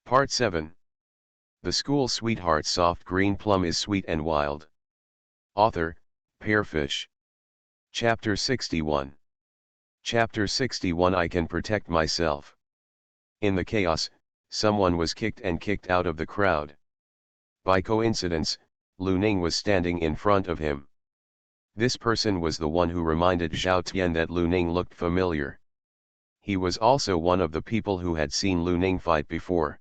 Part 7. The School Sweetheart Soft Green Plum is Sweet and Wild. Author, Pearfish. Chapter 61. Chapter 61 I Can Protect Myself. In the chaos, someone was kicked out of the crowd. By coincidence, Lu Ning was standing in front of him. This person was the one who reminded Zhao Tian that Lu Ning looked familiar. He was also one of the people who had seen Lu Ning fight before.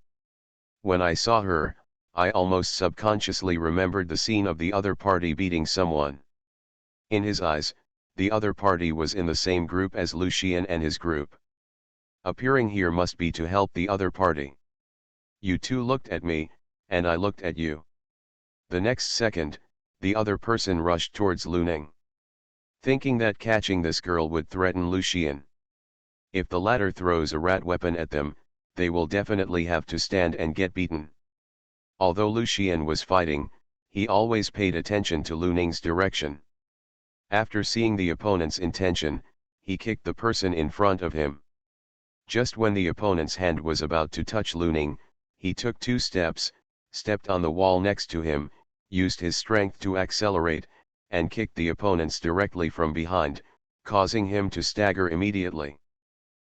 When I saw her, I almost subconsciously remembered the scene of the other party beating someone. In his eyes, the other party was in the same group as Lu Xian and his group. Appearing here must be to help the other party. You two looked at me, and I looked at you. The next second, the other person rushed towards Lu Ning, thinking that catching this girl would threaten Lu Xian. If the latter throws a rat weapon at them, they will definitely have to stand and get beaten. Although Lu Xian was fighting, he always paid attention to Lu Ning's direction. After seeing the opponent's intention, he kicked the person in front of him. Just when the opponent's hand was about to touch Lu Ning, he took 2 steps, stepped on the wall next to him, used his strength to accelerate, and kicked the opponent's directly from behind, causing him to stagger immediately.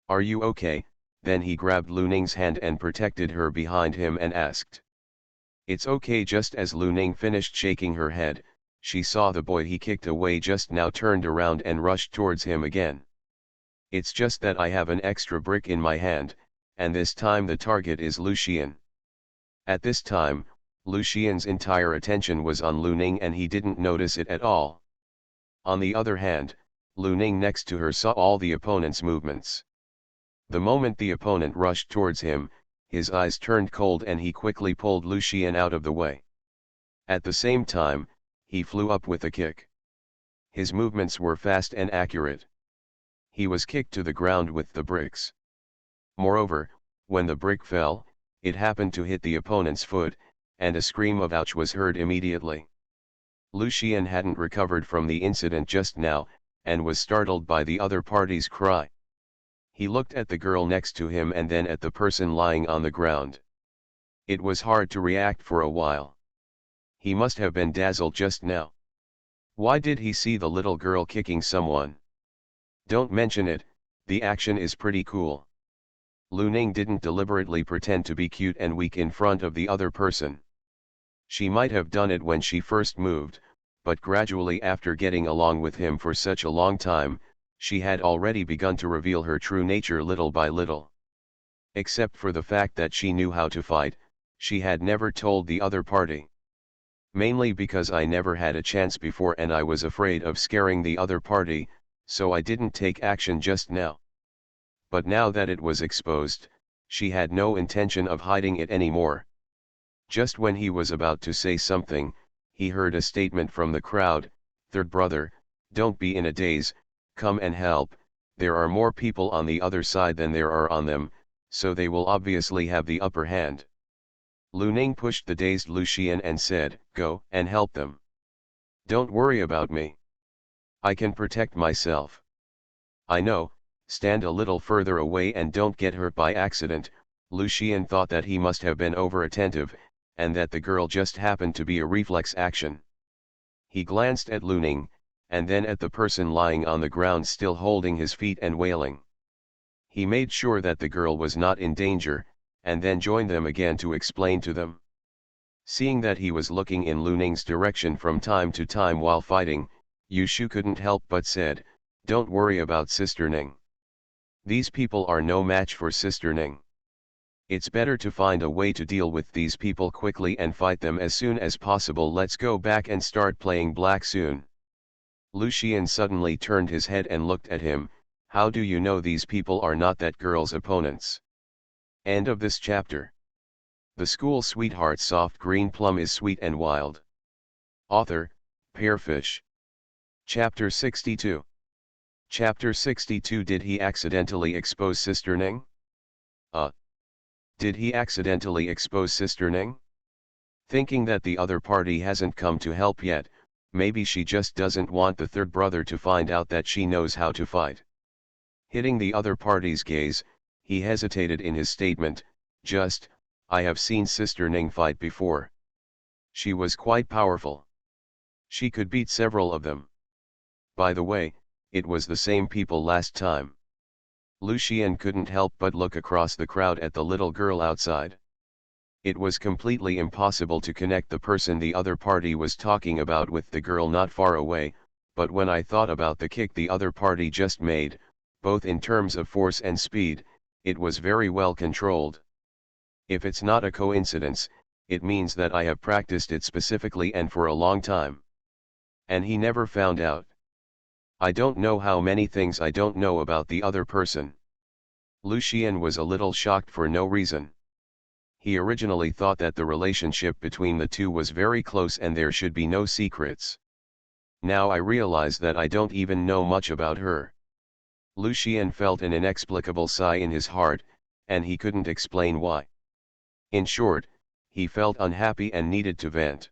"Are you okay?" Then he grabbed Lu Ning's hand and protected her behind him and asked. "It's okay." Just as Lu Ning finished shaking her head, she saw the boy he kicked away just now turned around and rushed towards him again. "It's just that I have an extra brick in my hand, and this time the target is Lu Xian." At this time, Lu Xian's entire attention was on Lu Ning and he didn't notice it at all. On the other hand, Lu Ning next to her saw all the opponent's movements. The moment the opponent rushed towards him, his eyes turned cold and he quickly pulled Lu Xian out of the way. At the same time, he flew up with a kick. His movements were fast and accurate. He was kicked to the ground with the bricks. Moreover, when the brick fell, it happened to hit the opponent's foot, and a scream of ouch was heard immediately. Lu Xian hadn't recovered from the incident just now, and was startled by the other party's cry. He looked at the girl next to him and then at the person lying on the ground. It was hard to react for a while. He must have been dazzled just now. Why did he see the little girl kicking someone? Don't mention it, the action is pretty cool. Lu Ning didn't deliberately pretend to be cute and weak in front of the other person. She might have done it when she first moved, but gradually after getting along with him for such a long time, she had already begun to reveal her true nature little by little. Except for the fact that she knew how to fight, she had never told the other party. Mainly because I never had a chance before and I was afraid of scaring the other party, so I didn't take action just now. But now that it was exposed, she had no intention of hiding it anymore. Just when he was about to say something, he heard a statement from the crowd, "Third brother, don't be in a daze, come and help, there are more people on the other side than there are on them, so they will obviously have the upper hand." Lu Ning pushed the dazed Lu Xian and said, "Go and help them. Don't worry about me. I can protect myself." "I know, stand a little further away and don't get hurt by accident." Lu Xian thought that he must have been over-attentive, and that the girl just happened to be a reflex action. He glanced at Lu Ning, and then at the person lying on the ground still holding his feet and wailing. He made sure that the girl was not in danger, and then joined them again to explain to them. Seeing that he was looking in Lu Ning's direction from time to time while fighting, Yu Shu couldn't help but said, "Don't worry about Sister Ning. These people are no match for Sister Ning. It's better to find a way to deal with these people quickly and fight them as soon as possible. Let's go back and start playing black soon." Lu Xian suddenly turned his head and looked at him. "How do you know these people are not that girl's opponents?" End of this chapter. The School Sweetheart Soft Green Plum is Sweet and Wild. Author, Pearfish. Chapter 62. Chapter 62 Did he accidentally expose Sister Ning? Did he accidentally expose Sister Ning? Thinking that the other party hasn't come to help yet, maybe she just doesn't want the third brother to find out that she knows how to fight. Hitting the other party's gaze, he hesitated in his statement, "Just, I have seen Sister Ning fight before. She was quite powerful. She could beat several of them. By the way, it was the same people last time. Lucien couldn't help but look across the crowd at the little girl outside. It was completely impossible to connect the person the other party was talking about with the girl not far away, but when I thought about the kick the other party just made, both in terms of force and speed, it was very well controlled. If it's not a coincidence, it means that I have practiced it specifically and for a long time. And he never found out. I don't know how many things I don't know about the other person. Lucien was a little shocked for no reason. He originally thought that the relationship between the two was very close and there should be no secrets. Now I realize that I don't even know much about her. Lucien felt an inexplicable sigh in his heart, and he couldn't explain why. In short, he felt unhappy and needed to vent.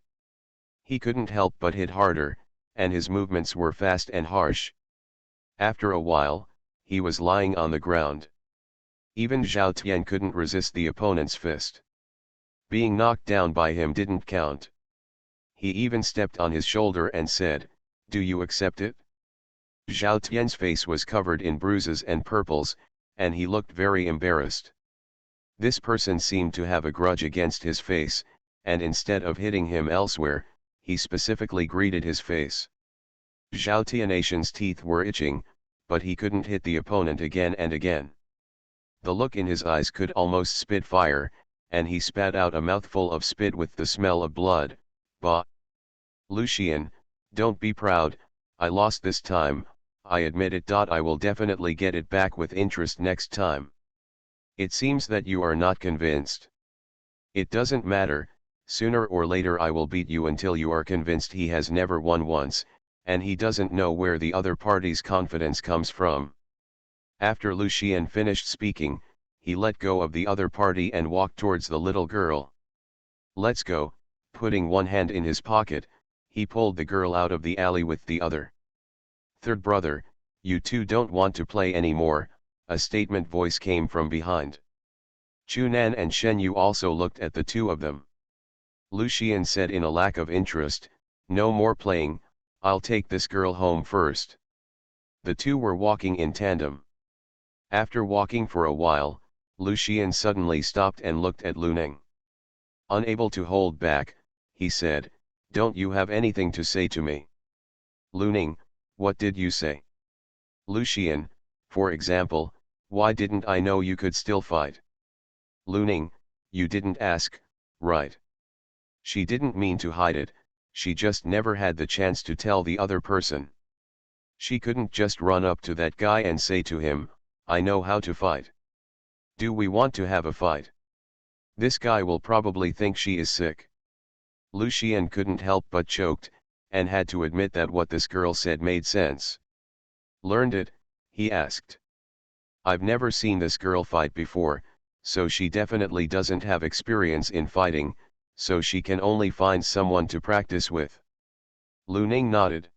He couldn't help but hit harder, and his movements were fast and harsh. After a while, he was lying on the ground. Even Zhao Tian couldn't resist the opponent's fist. Being knocked down by him didn't count. He even stepped on his shoulder and said, "Do you accept it?" Zhao Tian's face was covered in bruises and purples, and he looked very embarrassed. This person seemed to have a grudge against his face, and instead of hitting him elsewhere, he specifically greeted his face. Zhao Tian's teeth were itching, but he couldn't hit the opponent again and again. The look in his eyes could almost spit fire, and he spat out a mouthful of spit with the smell of blood. Bah! Lucien, don't be proud, I lost this time, I admit it. I will definitely get it back with interest next time. It seems that you are not convinced. It doesn't matter, sooner or later I will beat you until you are convinced he has never won once, and he doesn't know where the other party's confidence comes from. After Lucien finished speaking, he let go of the other party and walked towards the little girl. Let's go, putting one hand in his pocket, he pulled the girl out of the alley with the other. Third brother, you two don't want to play anymore, a statement voice came from behind. Chunan and Shen Yu also looked at the two of them. Lucien said in a lack of interest, no more playing, I'll take this girl home first. The two were walking in tandem. After walking for a while, Lucien suddenly stopped and looked at Lu Ning. Unable to hold back, he said, don't you have anything to say to me? Lu Ning, what did you say? Lucien, for example, why didn't I know you could still fight? Lu Ning, you didn't ask, right? She didn't mean to hide it, she just never had the chance to tell the other person. She couldn't just run up to that guy and say to him, I know how to fight. Do we want to have a fight? This guy will probably think she is sick. Lucien couldn't help but choked, and had to admit that what this girl said made sense. Learned it? He asked. I've never seen this girl fight before, so she definitely doesn't have experience in fighting, so she can only find someone to practice with. Lu Ning nodded.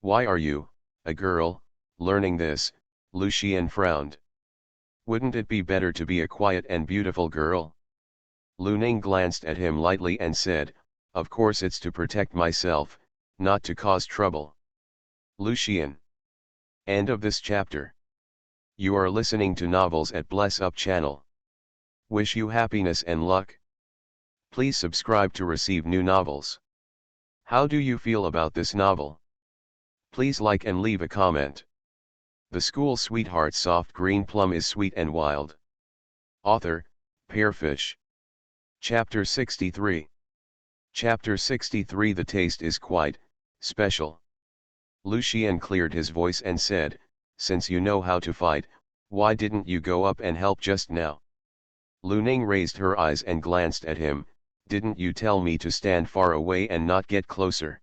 Why are you, a girl, learning this? Lucien frowned. Wouldn't it be better to be a quiet and beautiful girl? Lu Ning glanced at him lightly and said, of course it's to protect myself, not to cause trouble. Lucien. End of this chapter. You are listening to novels at Bless Up channel. Wish you happiness and luck. Please subscribe to receive new novels. How do you feel about this novel? Please like and leave a comment. The School Sweetheart Soft Green Plum is sweet and wild. Author, Pearfish. Chapter 63. Chapter 63. The taste is quite special. Lucien cleared his voice and said, since you know how to fight, why didn't you go up and help just now? Lu Ning raised her eyes and glanced at him, didn't you tell me to stand far away and not get closer?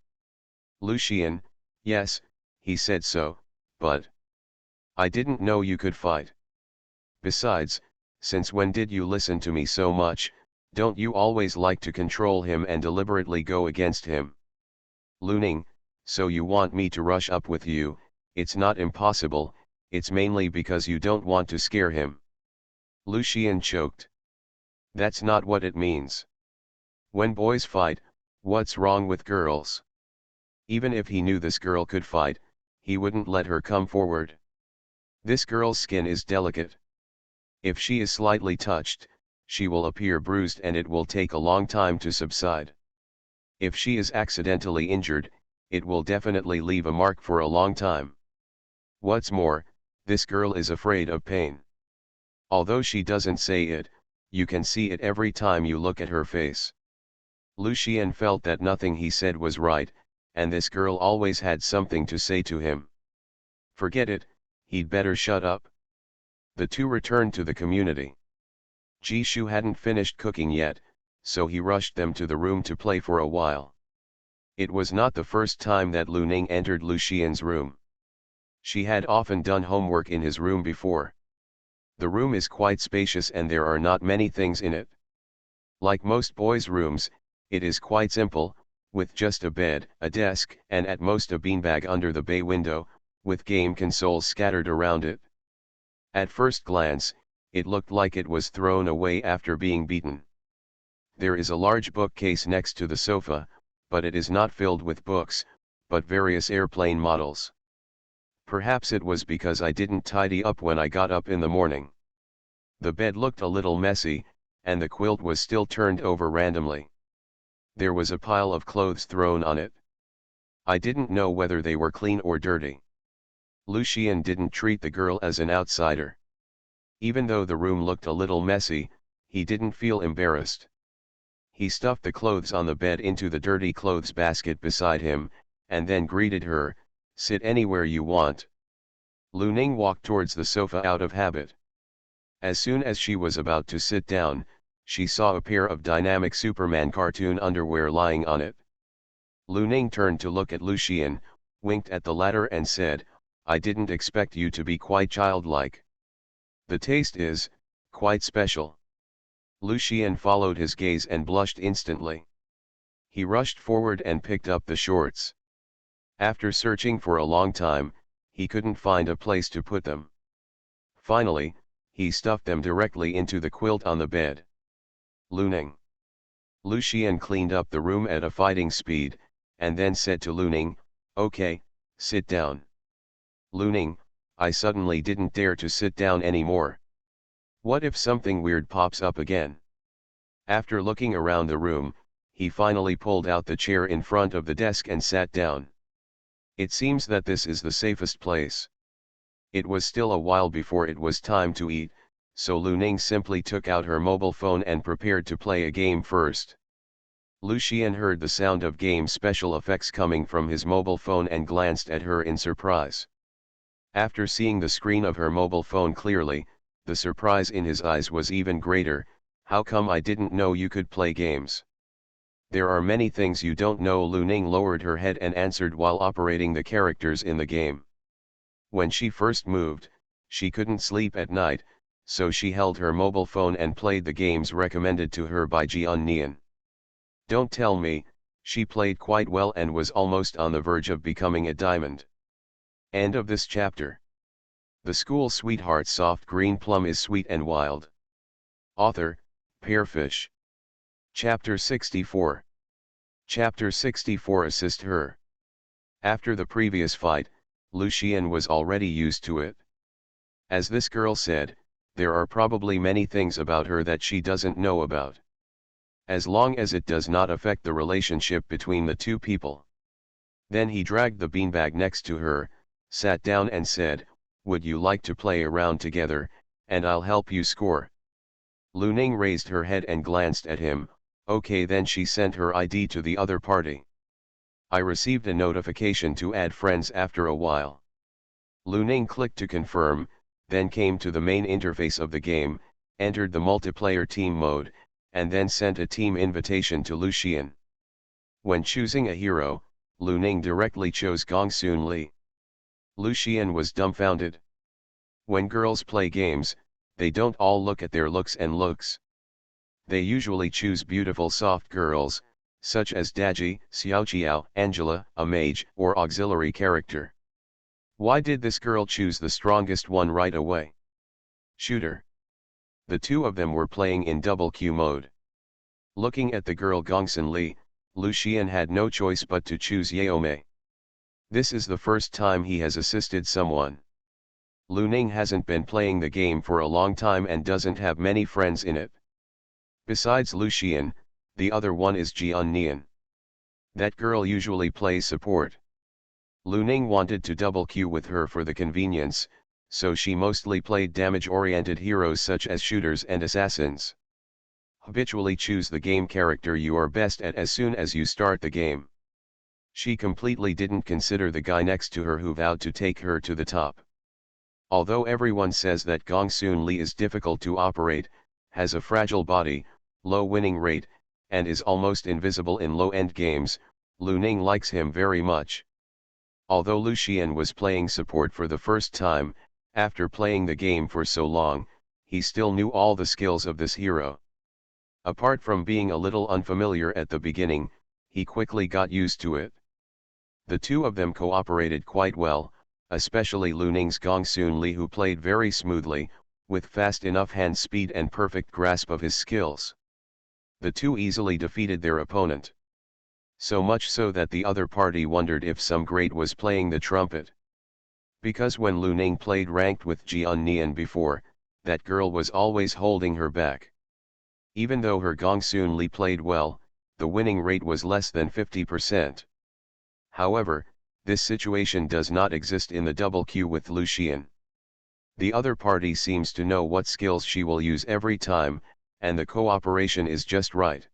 Lucien, yes, he said so, but I didn't know you could fight. Besides, since when did you listen to me so much? Don't you always like to control him and deliberately go against him? Lu Ning, so you want me to rush up with you? It's not impossible, it's mainly because you don't want to scare him. Lucien choked. That's not what it means. When boys fight, what's wrong with girls? Even if he knew this girl could fight, he wouldn't let her come forward. This girl's skin is delicate. If she is slightly touched, she will appear bruised and it will take a long time to subside. If she is accidentally injured, it will definitely leave a mark for a long time. What's more, this girl is afraid of pain. Although she doesn't say it, you can see it every time you look at her face. Lucien felt that nothing he said was right, and this girl always had something to say to him. Forget it, he'd better shut up. The two returned to the community. Jishu hadn't finished cooking yet, so he rushed them to the room to play for a while. It was not the first time that Lu Ning entered Lucien's room. She had often done homework in his room before. The room is quite spacious and there are not many things in it. Like most boys' rooms, it is quite simple, with just a bed, a desk, and at most a beanbag under the bay window, with game consoles scattered around it. At first glance, it looked like it was thrown away after being beaten. There is a large bookcase next to the sofa, but it is not filled with books, but various airplane models. Perhaps it was because I didn't tidy up when I got up in the morning. The bed looked a little messy, and the quilt was still turned over randomly. There was a pile of clothes thrown on it. I didn't know whether they were clean or dirty. Lucien didn't treat the girl as an outsider. Even though the room looked a little messy, he didn't feel embarrassed. He stuffed the clothes on the bed into the dirty clothes basket beside him, and then greeted her, "Sit anywhere you want." Lu Ning walked towards the sofa out of habit. As soon as she was about to sit down, she saw a pair of dynamic Superman cartoon underwear lying on it. Lu Ning turned to look at Lucien, winked at the latter and said, "I didn't expect you to be quite childlike. The taste is quite special." Lucien followed his gaze and blushed instantly. He rushed forward and picked up the shorts. After searching for a long time, he couldn't find a place to put them. Finally, he stuffed them directly into the quilt on the bed. Lu Ning. Lucien cleaned up the room at a fighting speed, and then said to Lu Ning, "Okay, sit down." Lu Ning, I suddenly didn't dare to sit down anymore. What if something weird pops up again? After looking around the room, he finally pulled out the chair in front of the desk and sat down. It seems that this is the safest place. It was still a while before it was time to eat, so Lu Ning simply took out her mobile phone and prepared to play a game first. Lucien heard the sound of game special effects coming from his mobile phone and glanced at her in surprise. After seeing the screen of her mobile phone clearly, the surprise in his eyes was even greater. "How come I didn't know you could play games?" "There are many things you don't know." Lu Ning lowered her head and answered while operating the characters in the game. When she first moved, she couldn't sleep at night, so she held her mobile phone and played the games recommended to her by Jian Nian. Don't tell me, she played quite well and was almost on the verge of becoming a diamond. End of this chapter. The school sweetheart soft green plum is sweet and wild. Author, Pearfish. Chapter 64. Chapter 64 Assist her. After the previous fight, Lucien was already used to it. As this girl said, there are probably many things about her that she doesn't know about. As long as it does not affect the relationship between the two people. Then he dragged the beanbag next to her, sat down and said, "Would you like to play around together, and I'll help you score?" Lu Ning raised her head and glanced at him. Okay, then she sent her ID to the other party. I received a notification to add friends after a while. Lu Ning clicked to confirm, then came to the main interface of the game, entered the multiplayer team mode, and then sent a team invitation to Lucien. When choosing a hero, Lu Ning directly chose Gongsun Li. Lucien was dumbfounded. When girls play games, they don't all look at their looks and looks. They usually choose beautiful soft girls, such as Daji, Xiaoqiao, Angela, a mage, or auxiliary character. Why did this girl choose the strongest one right away? Shooter. The two of them were playing in double queue mode. Looking at the girl Gongsun Li, Lu Xian had no choice but to choose Yaomei. This is the first time he has assisted someone. Lu Ning hasn't been playing the game for a long time and doesn't have many friends in it. Besides Lu Xian, the other one is Jian Nian. That girl usually plays support. Lu Ning wanted to double queue with her for the convenience, so she mostly played damage-oriented heroes such as shooters and assassins. Habitually choose the game character you are best at as soon as you start the game. She completely didn't consider the guy next to her who vowed to take her to the top. Although everyone says that Gongsun Li is difficult to operate, has a fragile body, low winning rate, and is almost invisible in low-end games, Lu Ning likes him very much. Although Lu Xian was playing support for the first time, after playing the game for so long, he still knew all the skills of this hero. Apart from being a little unfamiliar at the beginning, he quickly got used to it. The two of them cooperated quite well, especially Lu Ning's Gongsun Li, who played very smoothly, with fast enough hand speed and perfect grasp of his skills. The two easily defeated their opponent. So much so that the other party wondered if some great was playing the trumpet. Because when Lu Ning played ranked with Jian Nian before, that girl was always holding her back. Even though her Gongsun Li played well, the winning rate was less than 50%. However, this situation does not exist in the double queue with Lu Xian. The other party seems to know what skills she will use every time, and the cooperation is just right.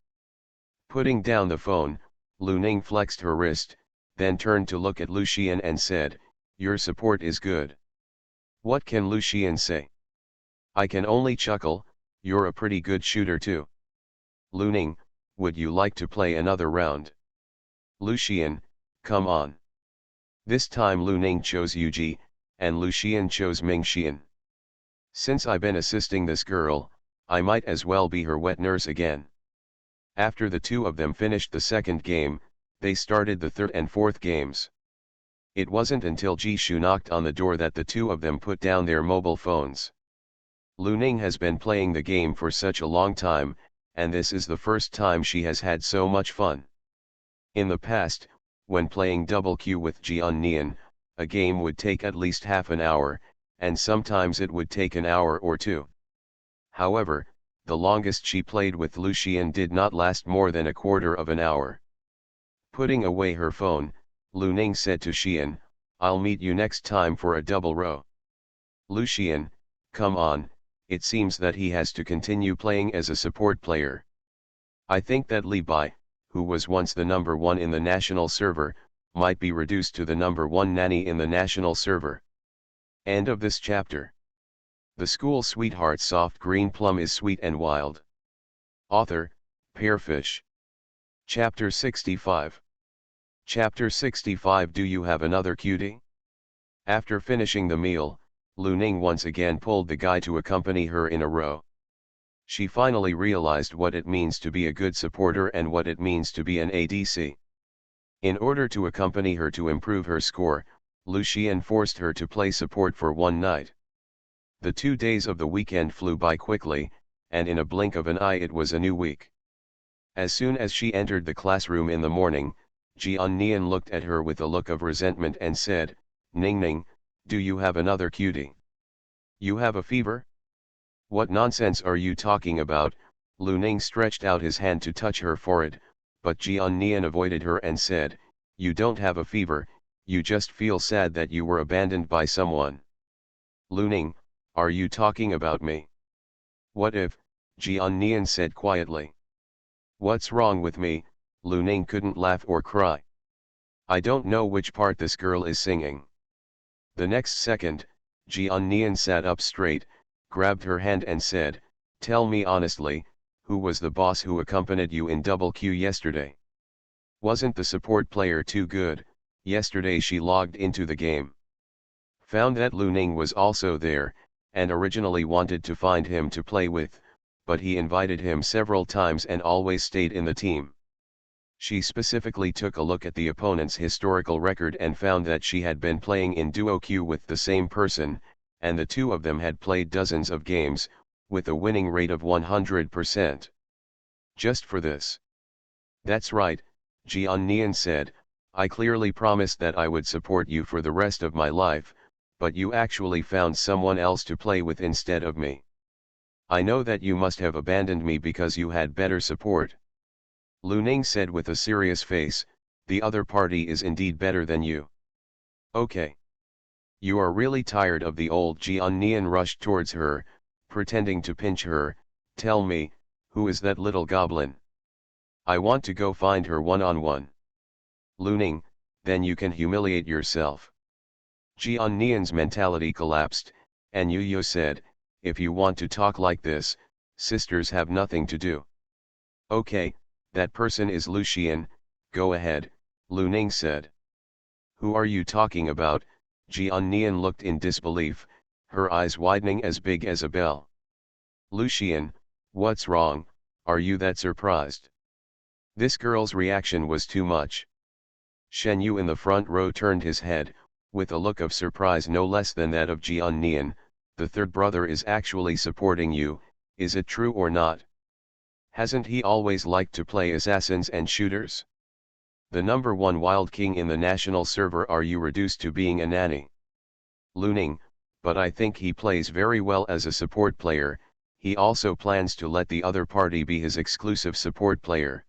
Putting down the phone, Lu Ning flexed her wrist, then turned to look at Lu Xian and said, "Your support is good." What can Lu Xian say? I can only chuckle, you're a pretty good shooter too. Lu Ning, would you like to play another round? Lu Xian, come on. This time Lu Ning chose Yuji, and Lu Xian chose Ming Xian. Since I've been assisting this girl, I might as well be her wet nurse again. After the two of them finished the second game, they started the third and fourth games. It wasn't until Jishu knocked on the door that the two of them put down their mobile phones. Lu Ning has been playing the game for such a long time, and this is the first time she has had so much fun. In the past, when playing double queue with Jian Nian, a game would take at least half an hour, and sometimes it would take an hour or two. However, the longest she played with Lu Xian did not last more than a quarter of an hour. Putting away her phone, Lu Ning said to Xian, "I'll meet you next time for a double row." Lu Xian, come on, it seems that he has to continue playing as a support player. I think that Li Bai, who was once the number one in the national server, might be reduced to the number one nanny in the national server. End of this chapter. The school sweetheart soft green plum is sweet and wild. Author, Pearfish. Chapter 65. Chapter 65. Do you have another cutie? After finishing the meal, Lu Ning once again pulled the guy to accompany her in a row. She finally realized what it means to be a good supporter and what it means to be an ADC. In order to accompany her to improve her score, Lu Xian forced her to play support for one night. The 2 days of the weekend flew by quickly, and in a blink of an eye it was a new week. As soon as she entered the classroom in the morning, Jian Nian looked at her with a look of resentment and said, "Ning Ning, do you have another cutie? You have a fever? What nonsense are you talking about?" Lu Ning stretched out his hand to touch her forehead, but Jian Nian avoided her and said, "You don't have a fever, you just feel sad that you were abandoned by someone." "Lu Ning, are you talking about me?" "What if?" Jian Nian said quietly. "What's wrong with me?" Lu Ning couldn't laugh or cry. "I don't know which part this girl is singing." The next second, Jian Nian sat up straight, grabbed her hand and said, "Tell me honestly, who was the boss who accompanied you in double queue yesterday? Wasn't the support player too good? Yesterday she logged into the game. Found that Lu Ning was also there, and originally wanted to find him to play with, but he invited him several times and always stayed in the team. She specifically took a look at the opponent's historical record and found that she had been playing in duo queue with the same person, and the two of them had played dozens of games, with a winning rate of 100%. Just for this. That's right, Jian Nian said, I clearly promised that I would support you for the rest of my life, but you actually found someone else to play with instead of me. I know that you must have abandoned me because you had better support. Lu Ning said with a serious face, the other party is indeed better than you. Okay. You are really tired of the old Jian Nian rushed towards her, pretending to pinch her. Tell me, who is that little goblin? I want to go find her one-on-one. Lu Ning, then you can humiliate yourself. Jian Nian's mentality collapsed, and Yu Yu said, if you want to talk like this, sisters have nothing to do. Okay, that person is Lu Xian, go ahead, Lu Ning said. Who are you talking about? Jian Nian looked in disbelief, her eyes widening as big as a bell. Lu Xian, what's wrong, are you that surprised? This girl's reaction was too much. Shen Yu in the front row turned his head, with a look of surprise no less than that of Jian Nian. The third brother is actually supporting you, is it true or not? Hasn't he always liked to play assassins and shooters? The number one wild king in the national server, are you reduced to being a nanny? Lu Ning, but I think he plays very well as a support player, he also plans to let the other party be his exclusive support player.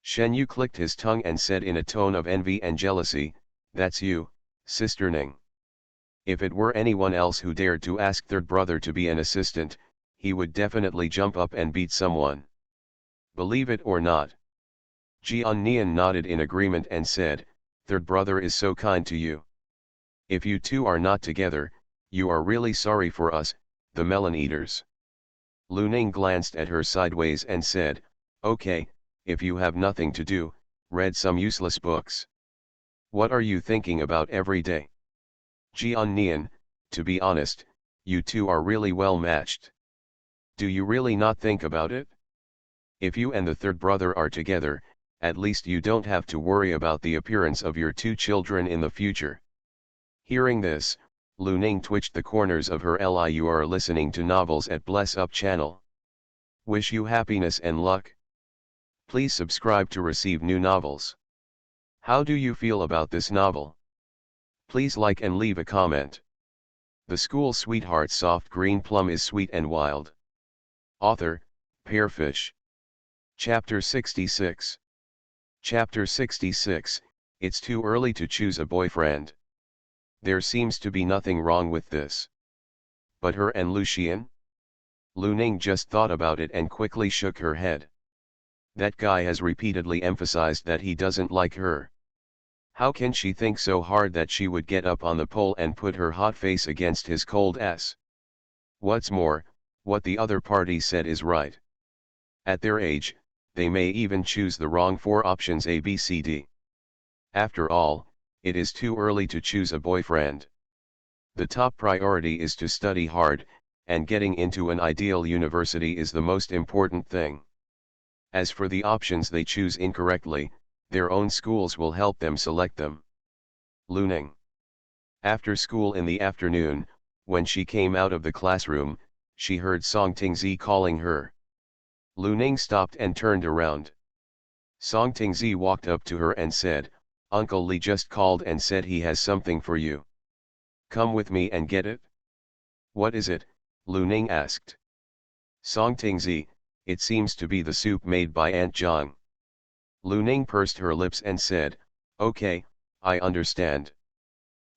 Shen Yu clicked his tongue and said in a tone of envy and jealousy, that's you, Sister Ning. If it were anyone else who dared to ask third brother to be an assistant, he would definitely jump up and beat someone. Believe it or not. Jian Nian nodded in agreement and said, third brother is so kind to you. If you two are not together, you are really sorry for us, the melon eaters. Lu Ning glanced at her sideways and said, okay, if you have nothing to do, read some useless books. What are you thinking about every day? Jian Nian, to be honest, you two are really well matched. Do you really not think about it? If you and the third brother are together, at least you don't have to worry about the appearance of your two children in the future. Hearing this, Lu Ning twitched the corners of her eye. You are listening to Novels at Bless Up channel. Wish you happiness and luck. Please subscribe to receive new novels. How do you feel about this novel? Please like and leave a comment. The School Sweetheart Soft Green Plum is Sweet and Wild. Author, Pearfish. Chapter 66. Chapter 66, It's too early to choose a boyfriend. There seems to be nothing wrong with this. But her and Lu Xian? Lu Ning just thought about it and quickly shook her head. That guy has repeatedly emphasized that he doesn't like her. How can she think so hard that she would get up on the pole and put her hot face against his cold ass? What's more, what the other party said is right. At their age, they may even choose the wrong four options A, B, C, D. After all, it is too early to choose a boyfriend. The top priority is to study hard, and getting into an ideal university is the most important thing. As for the options they choose incorrectly, their own schools will help them select them. Lu Ning. After school in the afternoon, when she came out of the classroom, she heard Song Tingzi calling her. Lu Ning stopped and turned around. Song Tingzi walked up to her and said, Uncle Li just called and said he has something for you. Come with me and get it. What is it? Lu Ning asked. Song Tingzi, it seems to be the soup made by Aunt Zhang. Lu Ning pursed her lips and said, okay, I understand.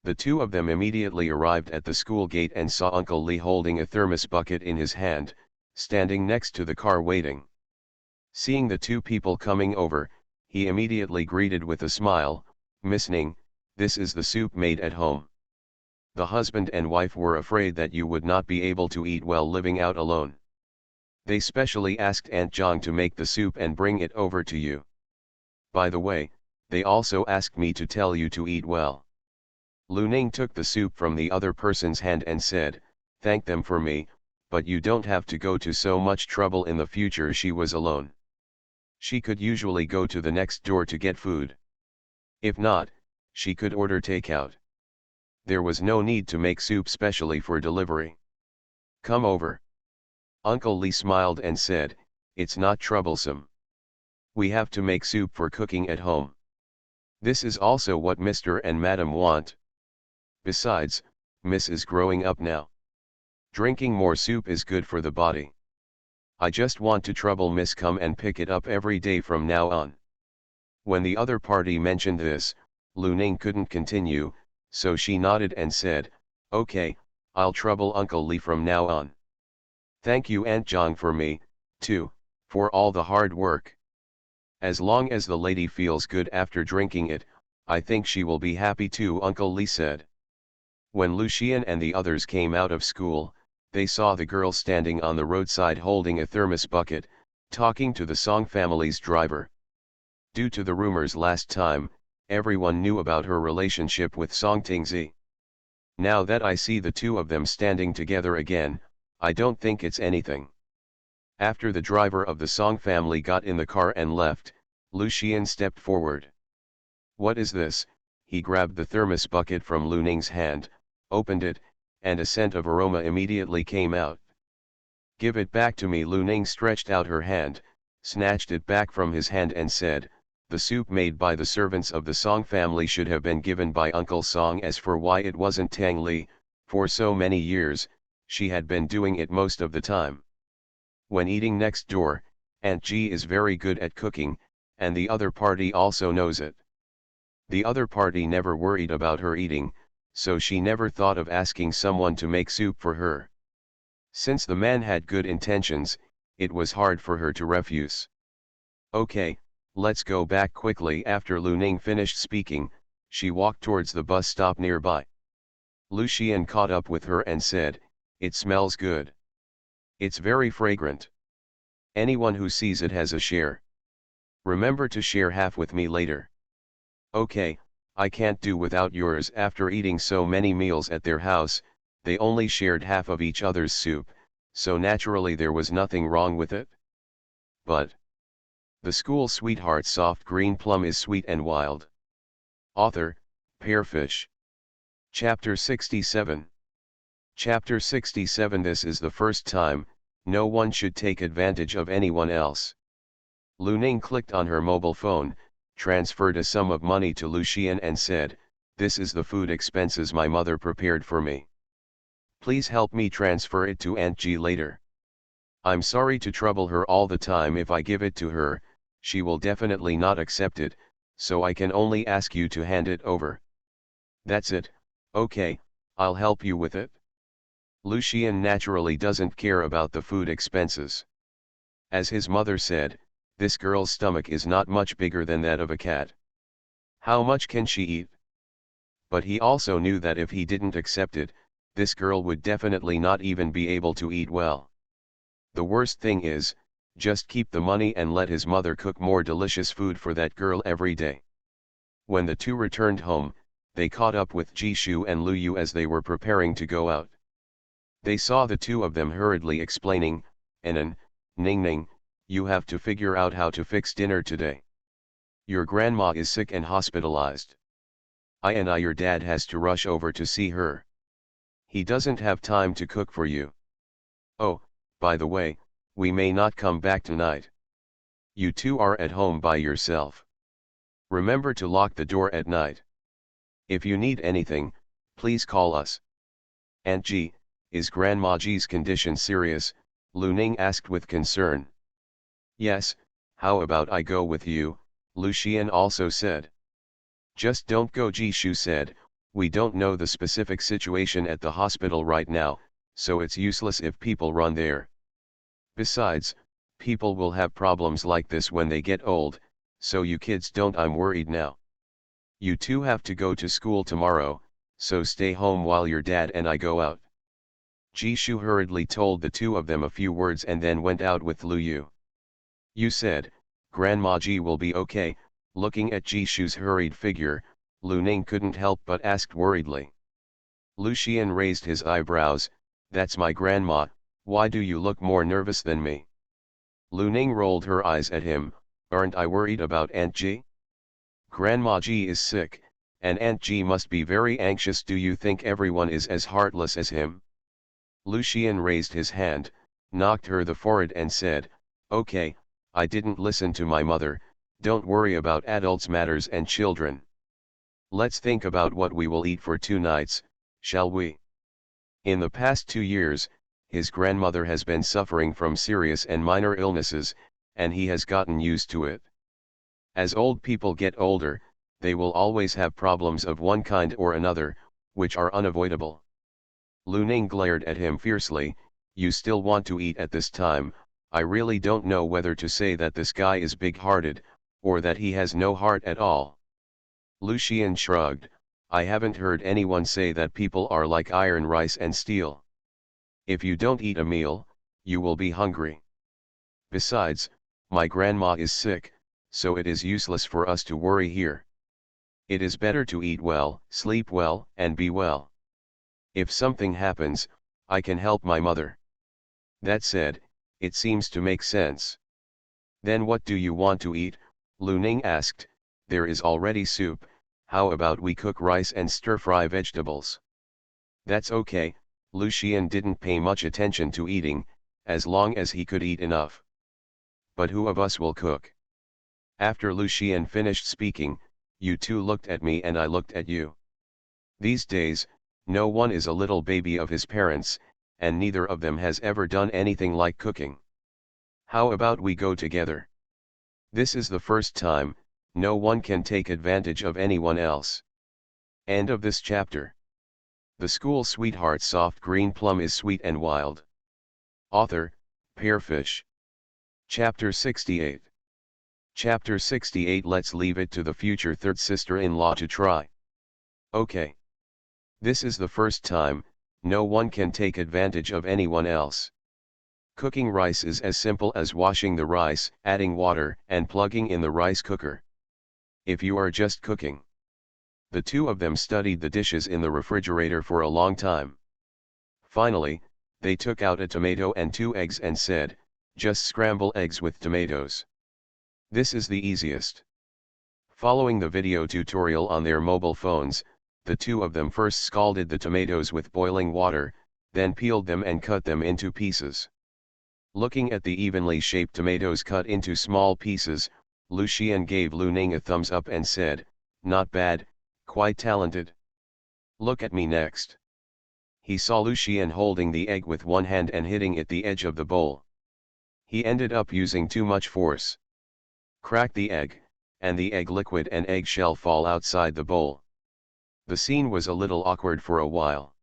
The two of them immediately arrived at the school gate and saw Uncle Li holding a thermos bucket in his hand, standing next to the car waiting. Seeing the two people coming over, he immediately greeted with a smile, Miss Ning, this is the soup made at home. The husband and wife were afraid that you would not be able to eat well living out alone. They specially asked Aunt Zhang to make the soup and bring it over to you. By the way, they also asked me to tell you to eat well. Lu Ning took the soup from the other person's hand and said, thank them for me, but you don't have to go to so much trouble in the future. She was alone. She could usually go to the next door to get food. If not, she could order takeout. There was no need to make soup specially for delivery. Come over. Uncle Lee smiled and said, "It's not troublesome. We have to make soup for cooking at home. This is also what Mr. and Madam want. Besides, Miss is growing up now. Drinking more soup is good for the body. I just want to trouble Miss come and pick it up every day from now on." When the other party mentioned this, Lu Ning couldn't continue, so she nodded and said, "Okay, I'll trouble Uncle Lee from now on. Thank you Aunt Zhang for me, too, for all the hard work. As long as the lady feels good after drinking it, I think she will be happy too," Uncle Lee said. When Lucian and the others came out of school, they saw the girl standing on the roadside holding a thermos bucket, talking to the Song family's driver. Due to the rumors last time, everyone knew about her relationship with Song Tingzi. Now that I see the two of them standing together again, I don't think it's anything. After the driver of the Song family got in the car and left, Lucian stepped forward. "What is this?" He grabbed the thermos bucket from Lu Ning's hand, opened it, and a scent of aroma immediately came out. "Give it back to me." Lu Ning stretched out her hand, snatched it back from his hand and said, "The soup made by the servants of the Song family should have been given by Uncle Song. As for why it wasn't Tang Li, for so many years, she had been doing it most of the time. When eating next door, Aunt Ji is very good at cooking, and the other party also knows it." The other party never worried about her eating, so she never thought of asking someone to make soup for her. Since the man had good intentions, it was hard for her to refuse. "Okay, let's go back quickly." After Lu Ning finished speaking, she walked towards the bus stop nearby. Lucian caught up with her and said, "It smells good. It's very fragrant. Anyone who sees it has a share. Remember to share half with me later." "Okay, I can't do without yours." After eating so many meals at their house, they only shared half of each other's soup, so naturally there was nothing wrong with it. But the school sweetheart soft green plum is sweet and wild. Author, Pearfish. Chapter 67. Chapter 67. This is the first time, no one should take advantage of anyone else. Lu Ning clicked on her mobile phone, transferred a sum of money to Lucian and said, "This is the food expenses my mother prepared for me. Please help me transfer it to Aunt Ji later. I'm sorry to trouble her all the time. If I give it to her, she will definitely not accept it, so I can only ask you to hand it over." "That's it, okay, I'll help you with it." Lucian naturally doesn't care about the food expenses. As his mother said, this girl's stomach is not much bigger than that of a cat. How much can she eat? But he also knew that if he didn't accept it, this girl would definitely not even be able to eat well. The worst thing is, just keep the money and let his mother cook more delicious food for that girl every day. When the two returned home, they caught up with Jishu and Lu Yu as they were preparing to go out. They saw the two of them hurriedly explaining, "Anan, Ning Ning, you have to figure out how to fix dinner today. Your grandma is sick and hospitalized. Your dad has to rush over to see her. He doesn't have time to cook for you. Oh, by the way, we may not come back tonight. You two are at home by yourself. Remember to lock the door at night. If you need anything, please call us." "Aunt Ji, is Grandma Ji's condition serious?" Lu Ning asked with concern. "Yes, how about I go with you?" Lucian also said. "Just don't go," Jishu said. "We don't know the specific situation at the hospital right now, so it's useless if people run there. Besides, people will have problems like this when they get old, so you kids don't. I'm worried now. You two have to go to school tomorrow, so stay home while your dad and I go out." Jishu hurriedly told the two of them a few words and then went out with Lu Yu. "You said, Grandma Ji will be okay?" Looking at Jishu's hurried figure, Lu Ning couldn't help but asked worriedly. Lucian raised his eyebrows. "That's my grandma, why do you look more nervous than me?" Lu Ning rolled her eyes at him. "Aren't I worried about Aunt Ji? Grandma Ji is sick, and Aunt Ji must be very anxious. Do you think everyone is as heartless as him?" Lucian raised his hand. knocked her the forehead and said, "Okay, I didn't listen to my mother, don't worry about adults' matters and children. Let's think about what we will eat for 2 nights, shall we?" In the past 2 years, his grandmother has been suffering from serious and minor illnesses, and he has gotten used to it. As old people get older, they will always have problems of one kind or another, which are unavoidable. Lu Ning glared at him fiercely. "You still want to eat at this time? I really don't know whether to say that this guy is big-hearted, or that he has no heart at all." Lu Xian shrugged. "I haven't heard anyone say that people are like iron, rice and steel. If you don't eat a meal, you will be hungry. Besides, my grandma is sick, so it is useless for us to worry here. It is better to eat well, sleep well, and be well. If something happens, I can help my mother." That said, it seems to make sense. "Then what do you want to eat?" Lu Ning asked. "There is already soup, how about we cook rice and stir-fry vegetables?" "That's okay." Lu Xian didn't pay much attention to eating, as long as he could eat enough. "But who of us will cook?" After Lu Xian finished speaking, you two looked at me and I looked at you. These days, no one is a little baby of his parents, and neither of them has ever done anything like cooking. How about we go together? This is the first time, no one can take advantage of anyone else. End of this chapter. The School Sweetheart Soft Green Plum is Sweet and Wild. Author, Pearfish. Chapter 68. Chapter 68. Let's leave it to the future third sister-in-law to try. Okay. This is the first time, no one can take advantage of anyone else. Cooking rice is as simple as washing the rice, adding water, and plugging in the rice cooker. If you are just cooking. The two of them studied the dishes in the refrigerator for a long time. Finally, they took out a tomato and 2 eggs and said, "Just scramble eggs with tomatoes. This is the easiest." Following the video tutorial on their mobile phones, the two of them first scalded the tomatoes with boiling water, then peeled them and cut them into pieces. Looking at the evenly shaped tomatoes cut into small pieces, Lu Xian gave Lu Ning a thumbs up and said, "Not bad, quite talented. Look at me next." He saw Lu Xian holding the egg with one hand and hitting it the edge of the bowl. He ended up using too much force. Cracked the egg, and the egg liquid and eggshell fall outside the bowl. The scene was a little awkward for a while.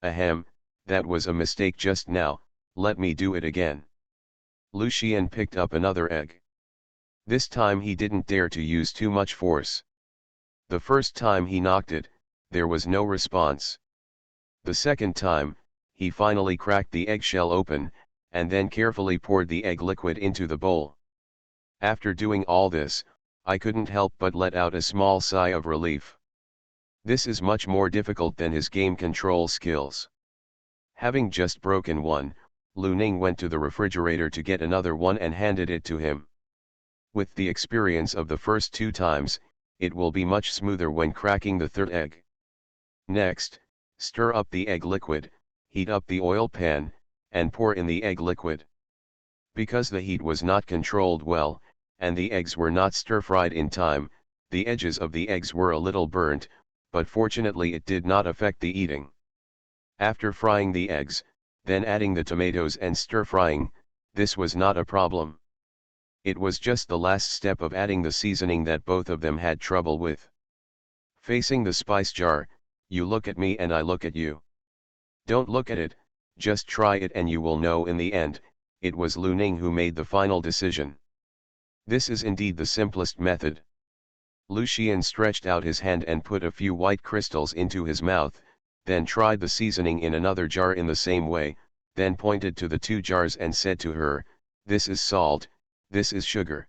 "Ahem, that was a mistake just now, let me do it again." Lu Xian picked up another egg. This time he didn't dare to use too much force. The first time he knocked it, there was no response. The second time, he finally cracked the eggshell open, and then carefully poured the egg liquid into the bowl. After doing all this, I couldn't help but let out a small sigh of relief. This is much more difficult than his game control skills. Having just broken one, Lu Ning went to the refrigerator to get another one and handed it to him. With the experience of the first 2 times, it will be much smoother when cracking the third egg. Next, stir up the egg liquid, heat up the oil pan, and pour in the egg liquid. Because the heat was not controlled well, and the eggs were not stir-fried in time, the edges of the eggs were a little burnt, but fortunately it did not affect the eating. After frying the eggs, then adding the tomatoes and stir-frying, this was not a problem. It was just the last step of adding the seasoning that both of them had trouble with. Facing the spice jar, you look at me and I look at you. Don't look at it, just try it and you will know in the end. It was Lu Ning who made the final decision. This is indeed the simplest method. Lu Xian stretched out his hand and put a few white crystals into his mouth, then tried the seasoning in another jar in the same way, then pointed to the 2 jars and said to her, "This is salt, this is sugar.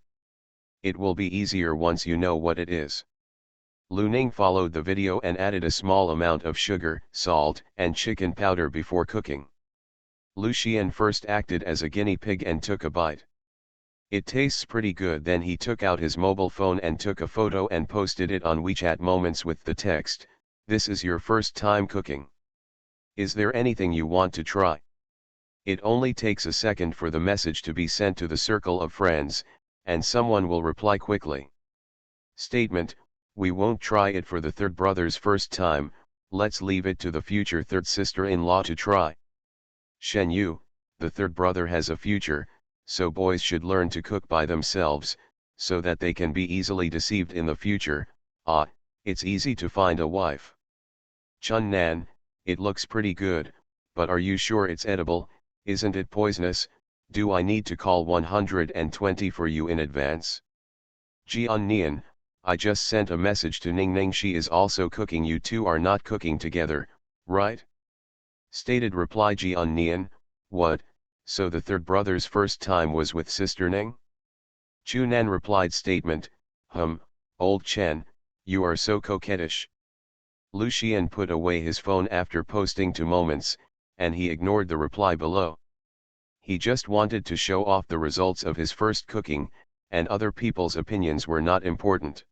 It will be easier once you know what it is." Lu Ning followed the video and added a small amount of sugar, salt, and chicken powder before cooking. Lu Xian first acted as a guinea pig and took a bite. "It tastes pretty good." Then he took out his mobile phone and took a photo and posted it on WeChat Moments with the text, "This is your first time cooking. Is there anything you want to try? It only takes a second for the message to be sent to the circle of friends, and someone will reply quickly. Statement: we won't try it for the third brother's first time, let's leave it to the future third sister-in-law to try. Shen Yu, the third brother has a future, so boys should learn to cook by themselves, so that they can be easily deceived in the future. It's easy to find a wife. Chun Nan, it looks pretty good, but are you sure it's edible? Isn't it poisonous? Do I need to call 120 for you in advance? Jian Nian, I just sent a message to Ning Ning, she is also cooking, you two are not cooking together, right? Stated reply Jian Nian, what, so the third brother's first time was with sister Ning? Chu Nan replied statement, old Chen, you are so coquettish. Lu Xian put away his phone after posting 2 moments, and he ignored the reply below. He just wanted to show off the results of his first cooking, and other people's opinions were not important.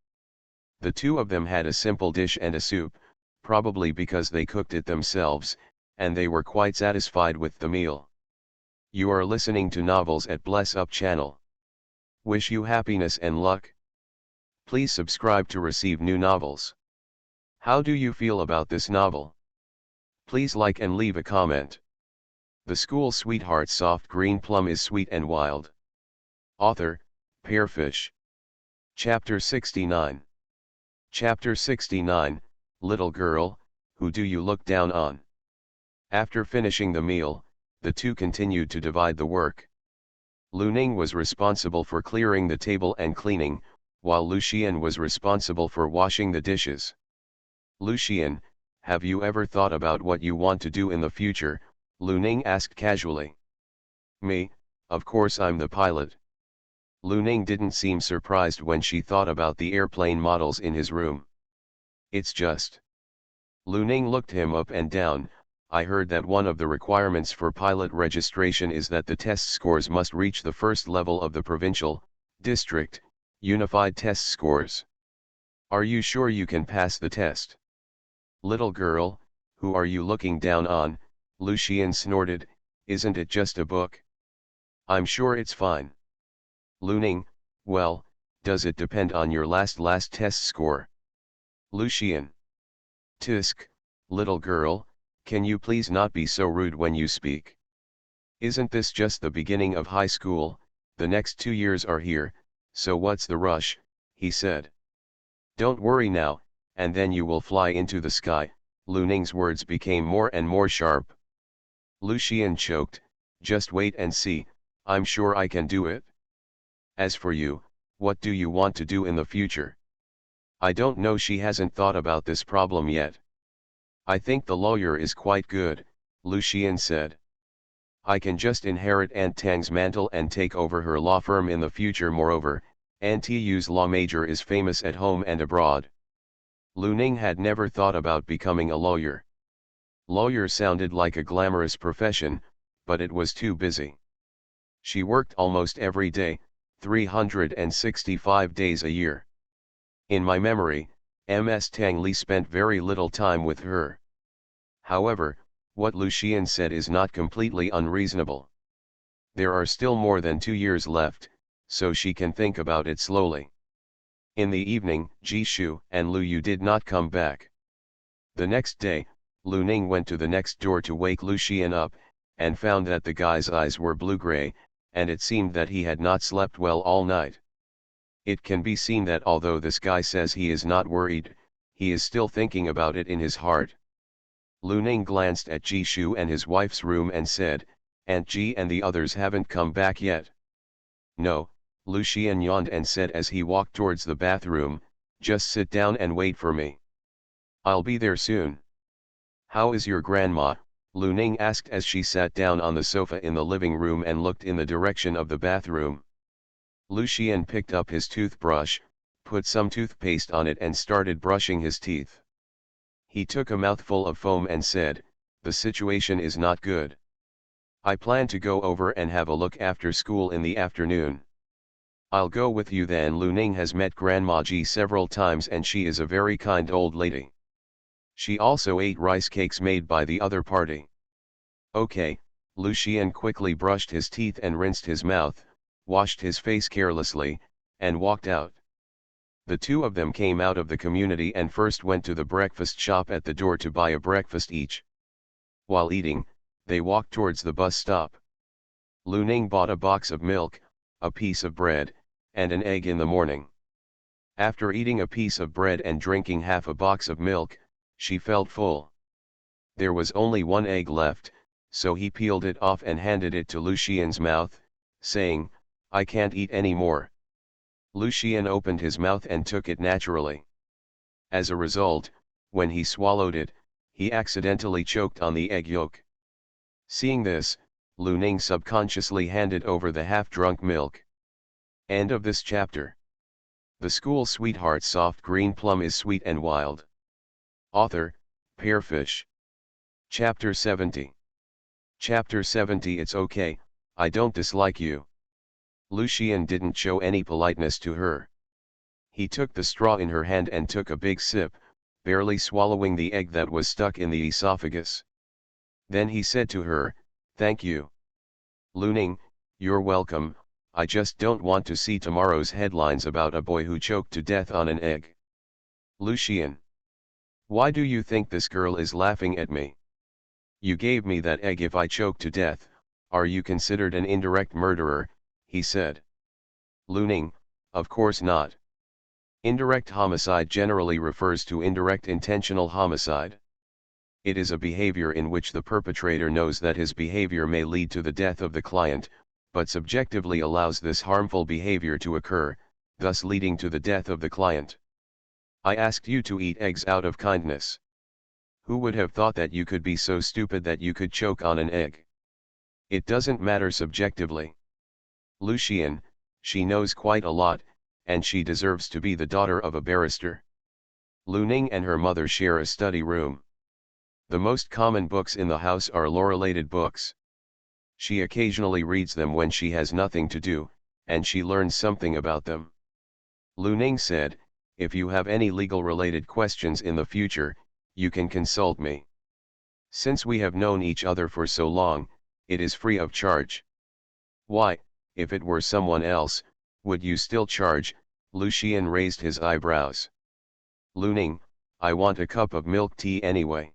The two of them had a simple dish and a soup, probably because they cooked it themselves, and they were quite satisfied with the meal. You are listening to Novels at Bless Up channel. Wish you happiness and luck. Please subscribe to receive new novels. How do you feel about this novel? Please like and leave a comment. The School Sweetheart Soft Green Plum is Sweet and Wild. Author, Pearfish. Chapter 69. Chapter 69, Little Girl, Who Do You Look Down On? After finishing the meal, the two continued to divide the work. Lu Ning was responsible for clearing the table and cleaning, while Lu Xian was responsible for washing the dishes. Lu Xian, have you ever thought about what you want to do in the future? Lu Ning asked casually. Me, of course I'm the pilot. Lu Ning didn't seem surprised when she thought about the airplane models in his room. It's just. Lu Ning looked him up and down. I heard that one of the requirements for pilot registration is that the test scores must reach the first level of the provincial, district, unified test scores. Are you sure you can pass the test? Little girl, who are you looking down on? Lu Xian snorted, isn't it just a book? I'm sure it's fine. Lu Ning, well, does it depend on your last test score? Lu Xian. Tisk, little girl, can you please not be so rude when you speak? Isn't this just the beginning of high school? The next 2 years are here, so what's the rush? He said. Don't worry now, and then you will fly into the sky. Lu Ning's words became more and more sharp. Lu Xian choked, just wait and see, I'm sure I can do it. As for you, what do you want to do in the future? I don't know, she hasn't thought about this problem yet. I think the lawyer is quite good, Lu Xian said. I can just inherit Aunt Tang's mantle and take over her law firm in the future. Moreover, Aunt Yu's law major is famous at home and abroad. Lu Ning had never thought about becoming a lawyer. Lawyer sounded like a glamorous profession, but it was too busy. She worked almost every day, 365 days a year. In my memory, Ms. Tang Li spent very little time with her. However, what Lu Xian said is not completely unreasonable. There are still more than 2 years left, so she can think about it slowly. In the evening, Ji Shu and Lu Yu did not come back. The next day, Lu Ning went to the next door to wake Lu Xian up, and found that the guy's eyes were blue-gray, and it seemed that he had not slept well all night. It can be seen that although this guy says he is not worried, he is still thinking about it in his heart. Lu Ning glanced at Ji Shu and his wife's room and said, Aunt Ji and the others haven't come back yet. No, Lu Xian yawned and said as he walked towards the bathroom, just sit down and wait for me. I'll be there soon. How is your grandma? Lu Ning asked as she sat down on the sofa in the living room and looked in the direction of the bathroom. Lu Xian picked up his toothbrush, put some toothpaste on it and started brushing his teeth. He took a mouthful of foam and said, the situation is not good. I plan to go over and have a look after school in the afternoon. I'll go with you then. Lu Ning has met Grandma Ji several times and she is a very kind old lady. She also ate rice cakes made by the other party. Okay, Lucien quickly brushed his teeth and rinsed his mouth, washed his face carelessly, and walked out. The two of them came out of the community and first went to the breakfast shop at the door to buy a breakfast each. While eating, they walked towards the bus stop. Lu Ning bought a box of milk, a piece of bread, and an egg in the morning. After eating a piece of bread and drinking half a box of milk, she felt full. There was only one egg left, so he peeled it off and handed it to Lucien's mouth, saying, "I can't eat any more." Lucien opened his mouth and took it naturally. As a result, when he swallowed it, he accidentally choked on the egg yolk. Seeing this, Lu Ning subconsciously handed over the half-drunk milk. End of this chapter. The School Sweetheart Soft Green Plum is Sweet and Wild. Author, Pearfish. Chapter 70. Chapter 70. It's okay, I don't dislike you. Lucien didn't show any politeness to her. He took the straw in her hand and took a big sip, barely swallowing the egg that was stuck in the esophagus. Then he said to her, "Thank you. Lu Ning, you're welcome, I just don't want to see tomorrow's headlines about a boy who choked to death on an egg." Lucien. Why do you think this girl is laughing at me? You gave me that egg. If I choke to death, are you considered an indirect murderer? He said. Lu Ning, of course not. Indirect homicide generally refers to indirect intentional homicide. It is a behavior in which the perpetrator knows that his behavior may lead to the death of the client, but subjectively allows this harmful behavior to occur, thus leading to the death of the client. I asked you to eat eggs out of kindness. Who would have thought that you could be so stupid that you could choke on an egg? It doesn't matter subjectively. Lucien, she knows quite a lot, and she deserves to be the daughter of a barrister. Lu Ning and her mother share a study room. The most common books in the house are law-related books. She occasionally reads them when she has nothing to do, and she learns something about them. Lu Ning said, "If you have any legal-related questions in the future, you can consult me. Since we have known each other for so long, it is free of charge." "Why, if it were someone else, would you still charge?" Lucien raised his eyebrows. Lu Ning, "I want a cup of milk tea anyway."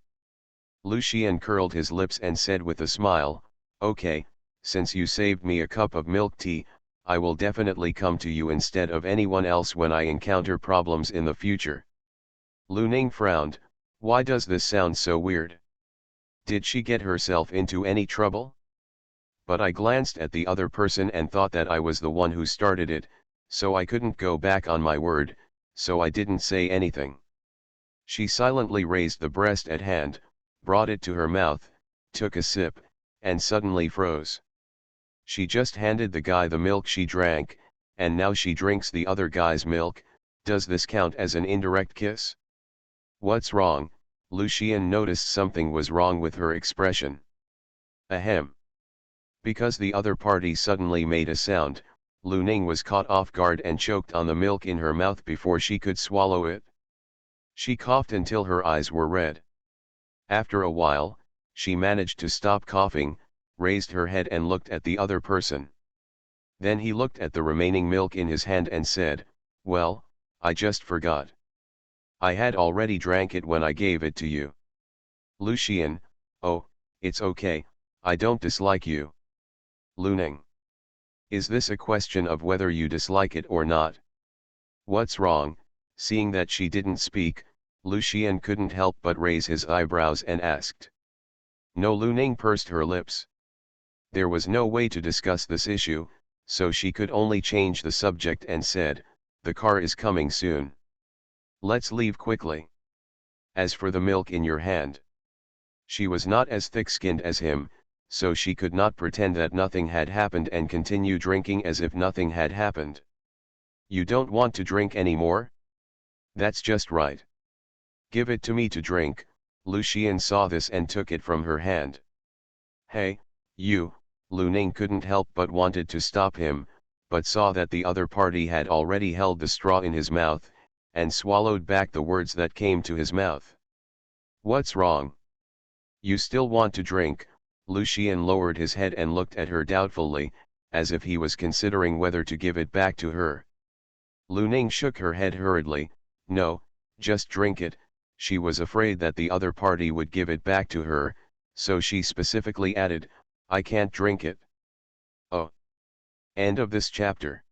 Lucien curled his lips and said with a smile, "Okay, since you saved me a cup of milk tea, I will definitely come to you instead of anyone else when I encounter problems in the future." Lu Ning frowned. Why does this sound so weird? Did she get herself into any trouble? But I glanced at the other person and thought that I was the one who started it, so I couldn't go back on my word, so I didn't say anything. She silently raised the breast at hand, brought it to her mouth, took a sip, and suddenly froze. She just handed the guy the milk she drank, and now she drinks the other guy's milk. Does this count as an indirect kiss? What's wrong? Lucien noticed something was wrong with her expression. Ahem. Because the other party suddenly made a sound, Lu Ning was caught off guard and choked on the milk in her mouth before she could swallow it. She coughed until her eyes were red. After a while, she managed to stop coughing, raised her head and looked at the other person. Then he looked at the remaining milk in his hand and said, "Well, I just forgot. I had already drank it when I gave it to you." Lucien, "Oh, it's okay, I don't dislike you." Lu Ning, "Is this a question of whether you dislike it or not?" What's wrong? Seeing that she didn't speak, Lucien couldn't help but raise his eyebrows and asked. No. Lu Ning pursed her lips. There was no way to discuss this issue, so she could only change the subject and said, "The car is coming soon. Let's leave quickly. As for the milk in your hand." She was not as thick-skinned as him, so she could not pretend that nothing had happened and continue drinking as if nothing had happened. "You don't want to drink anymore? That's just right. Give it to me to drink." Lucien saw this and took it from her hand. "Hey, you," Lu Ning couldn't help but wanted to stop him, but saw that the other party had already held the straw in his mouth, and swallowed back the words that came to his mouth. "What's wrong? You still want to drink?" Lucien lowered his head and looked at her doubtfully, as if he was considering whether to give it back to her. Lu Ning shook her head hurriedly. No, just drink it. She was afraid that the other party would give it back to her, so she specifically added, I can't drink it. Oh. End of this chapter.